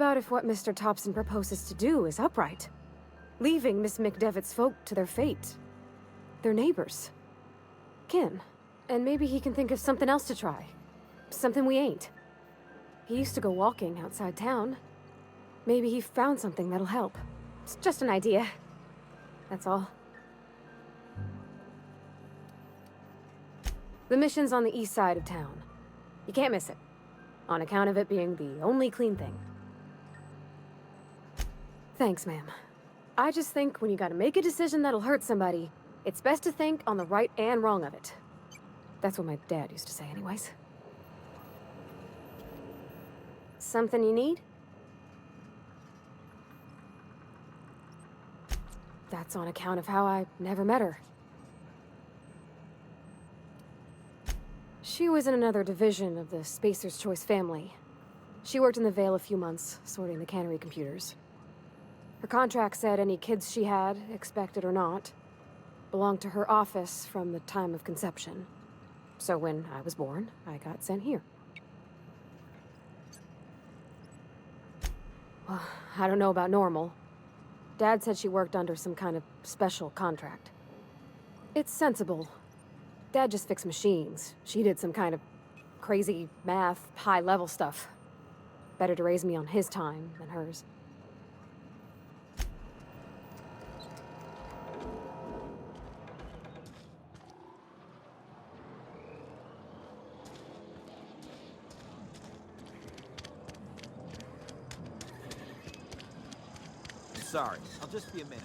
about if what Mr. Thompson proposes to do is upright? Leaving Miss McDevitt's folk to their fate. Their neighbors. Kin. And maybe he can think of something else to try. Something we ain't. He used to go walking outside town. Maybe he found something that'll help. It's just an idea. That's all. The mission's on the east side of town. You can't miss it. On account of it being the only clean thing. Thanks, ma'am. I just think when you gotta make a decision that'll hurt somebody, it's best to think on the right and wrong of it. That's what my dad used to say anyways. Something you need? That's on account of how I never met her. She was in another division of the Spacer's Choice family. She worked in the Vale a few months, sorting the cannery computers. Her contract said any kids she had, expected or not, belonged to her office from the time of conception. So when I was born, I got sent here. Well, I don't know about normal. Dad said she worked under some kind of special contract. It's sensible. Dad just fixed machines. She did some kind of crazy math, high-level stuff. Better to raise me on his time than hers. Sorry, I'll just be a minute.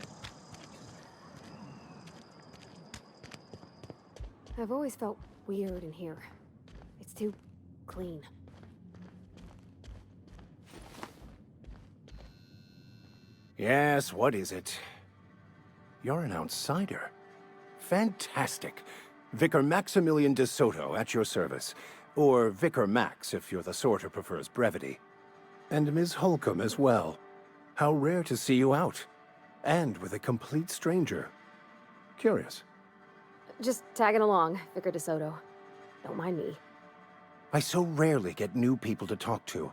I've always felt weird in here. It's too clean. Yes, what is it? You're an outsider. Fantastic. Vicar Maximilian de Soto at your service. Or Vicar Max if you're the sort who prefers brevity. And Ms. Holcomb as well. How rare to see you out. And with a complete stranger. Curious. Just tagging along, Vicar de Soto. Don't mind me. I so rarely get new people to talk to.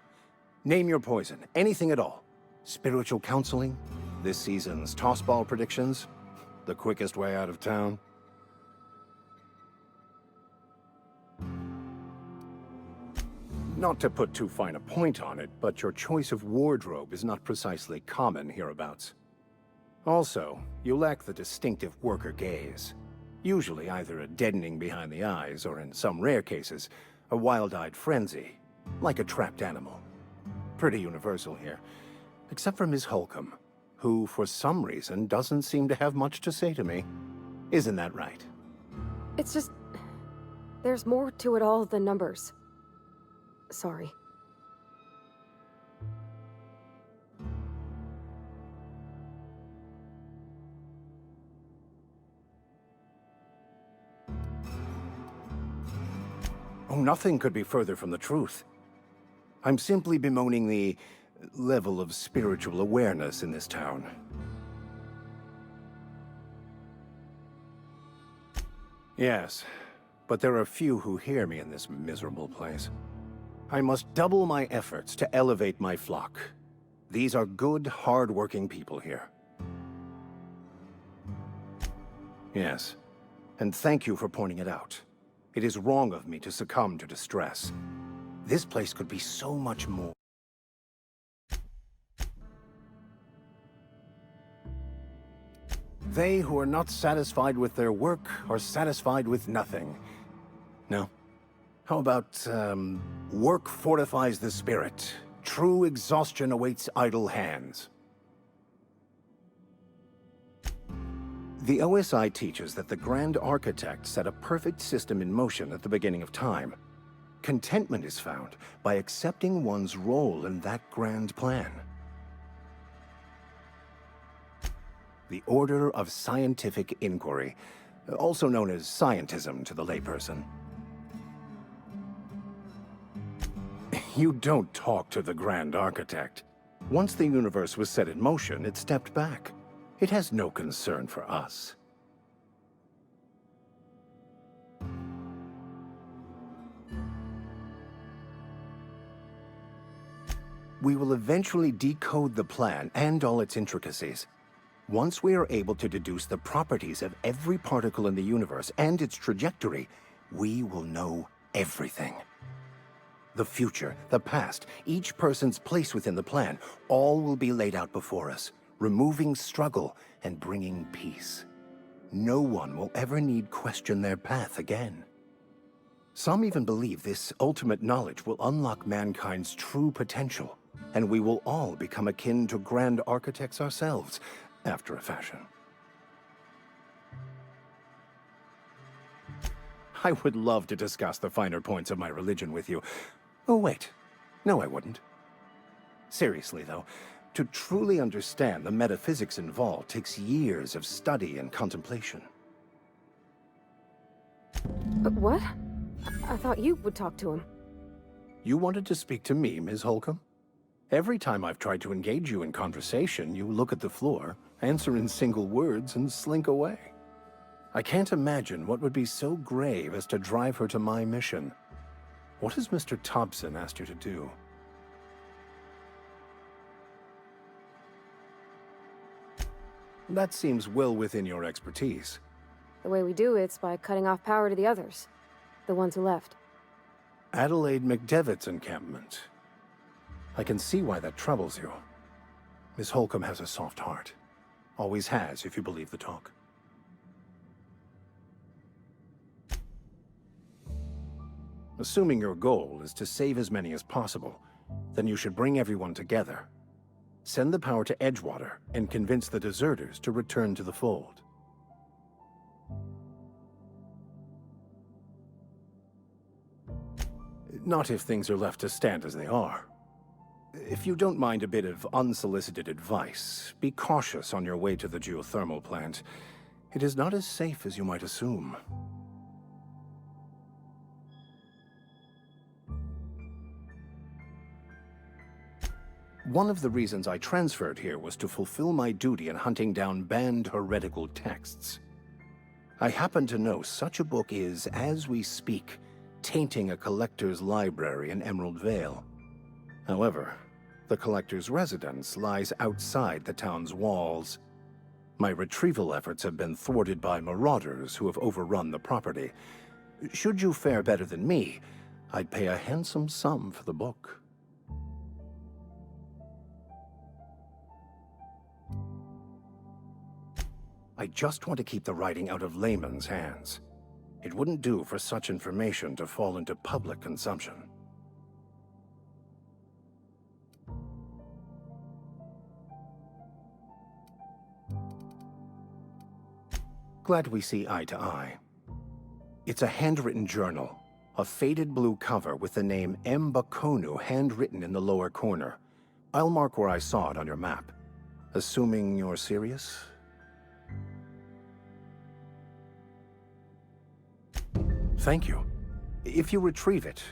Name your poison, anything at all. Spiritual counseling? This season's tossball predictions? The quickest way out of town? Not to put too fine a point on it, but your choice of wardrobe is not precisely common hereabouts. Also, you lack the distinctive worker gaze. Usually either a deadening behind the eyes, or in some rare cases, a wild-eyed frenzy, like a trapped animal. Pretty universal here, except for Ms. Holcomb, who for some reason doesn't seem to have much to say to me. Isn't that right? It's just... there's more to it all than numbers. Sorry. Oh, nothing could be further from the truth. I'm simply bemoaning the level of spiritual awareness in this town. Yes, but there are few who hear me in this miserable place. I must double my efforts to elevate my flock. These are good, hard-working people here. Yes, and thank you for pointing it out. It is wrong of me to succumb to distress. This place could be so much more. They who are not satisfied with their work are satisfied with nothing. No? How about, work fortifies the spirit. True exhaustion awaits idle hands. The OSI teaches that the Grand Architect set a perfect system in motion at the beginning of time. Contentment is found by accepting one's role in that grand plan. The Order of Scientific Inquiry, also known as scientism to the layperson. You don't talk to the Grand Architect. Once the universe was set in motion, it stepped back. It has no concern for us. We will eventually decode the plan and all its intricacies. Once we are able to deduce the properties of every particle in the universe and its trajectory, we will know everything. The future, the past, each person's place within the plan, all will be laid out before us, removing struggle and bringing peace. No one will ever need question their path again. Some even believe this ultimate knowledge will unlock mankind's true potential, and we will all become akin to grand architects ourselves, after a fashion. I would love to discuss the finer points of my religion with you. Oh, wait. No, I wouldn't. Seriously, though, to truly understand the metaphysics involved takes years of study and contemplation. But what? I thought you would talk to him. You wanted to speak to me, Ms. Holcomb? Every time I've tried to engage you in conversation, you look at the floor, answer in single words, and slink away. I can't imagine what would be so grave as to drive her to my mission. What has Mr. Thompson asked you to do? That seems well within your expertise. The way we do it's by cutting off power to the others. The ones who left. Adelaide McDevitt's encampment. I can see why that troubles you. Miss Holcomb has a soft heart. Always has, if you believe the talk. Assuming your goal is to save as many as possible, then you should bring everyone together. Send the power to Edgewater and convince the deserters to return to the fold. Not if things are left to stand as they are. If you don't mind a bit of unsolicited advice, be cautious on your way to the geothermal plant. It is not as safe as you might assume. One of the reasons I transferred here was to fulfill my duty in hunting down banned heretical texts. I happen to know such a book is, as we speak, tainting a collector's library in Emerald Vale. However, the collector's residence lies outside the town's walls. My retrieval efforts have been thwarted by marauders who have overrun the property. Should you fare better than me, I'd pay a handsome sum for the book. I just want to keep the writing out of layman's hands. It wouldn't do for such information to fall into public consumption. Glad we see eye to eye. It's a handwritten journal, a faded blue cover with the name M'Bakono handwritten in the lower corner. I'll mark where I saw it on your map. Assuming you're serious? Thank you. If you retrieve it,